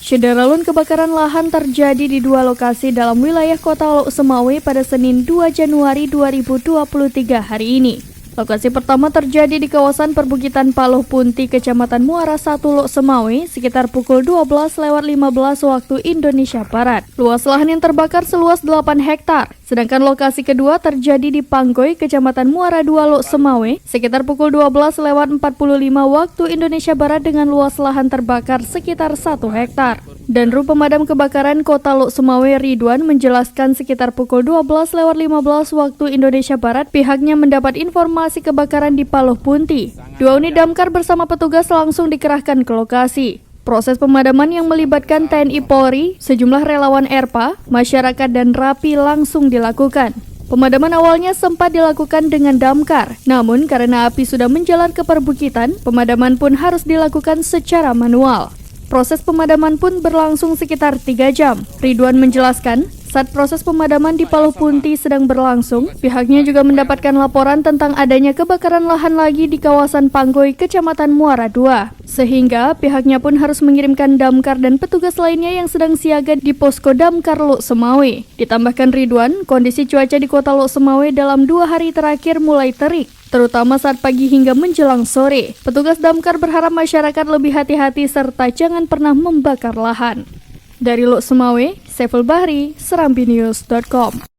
Syederalun kebakaran lahan terjadi di dua lokasi dalam wilayah Kota Lok Semawe pada Senin 2 Januari 2023 hari ini. Lokasi pertama terjadi di kawasan perbukitan Paloh Punti, Kecamatan Muara 1, Lok Semawe, sekitar pukul 12:15 waktu Indonesia Barat. Luas lahan yang terbakar seluas 8 hektar. Sedangkan lokasi kedua terjadi di Panggoy, Kecamatan Muara 2, Lok Semawe, sekitar pukul 12:45 waktu Indonesia Barat dengan luas lahan terbakar sekitar 1 hektar. Danru Pemadam Kebakaran Kota Lok Semawe Ridwan menjelaskan sekitar pukul 12:15 waktu Indonesia Barat pihaknya mendapat informasi kebakaran di Paloh Punti. 2 unit damkar bersama petugas langsung dikerahkan ke lokasi. Proses pemadaman yang melibatkan TNI Polri, sejumlah relawan ERPA, masyarakat dan RAPI langsung dilakukan. Pemadaman awalnya sempat dilakukan dengan damkar, namun karena api sudah menjalar ke perbukitan, pemadaman pun harus dilakukan secara manual. Proses pemadaman pun berlangsung sekitar 3 jam. Ridwan menjelaskan, saat proses pemadaman di Paloh Punti sedang berlangsung, pihaknya juga mendapatkan laporan tentang adanya kebakaran lahan lagi di kawasan Panggoy, Kecamatan Muara 2. Sehingga pihaknya pun harus mengirimkan damkar dan petugas lainnya yang sedang siaga di posko damkar Lok Semawe. Ditambahkan Ridwan, kondisi cuaca di Kota Lok Semawe dalam 2 hari terakhir mulai terik, terutama saat pagi hingga menjelang sore. Petugas damkar berharap masyarakat lebih hati-hati serta jangan pernah membakar lahan. Dari Lok Semawe, Saiful Bahri, serambinews.com.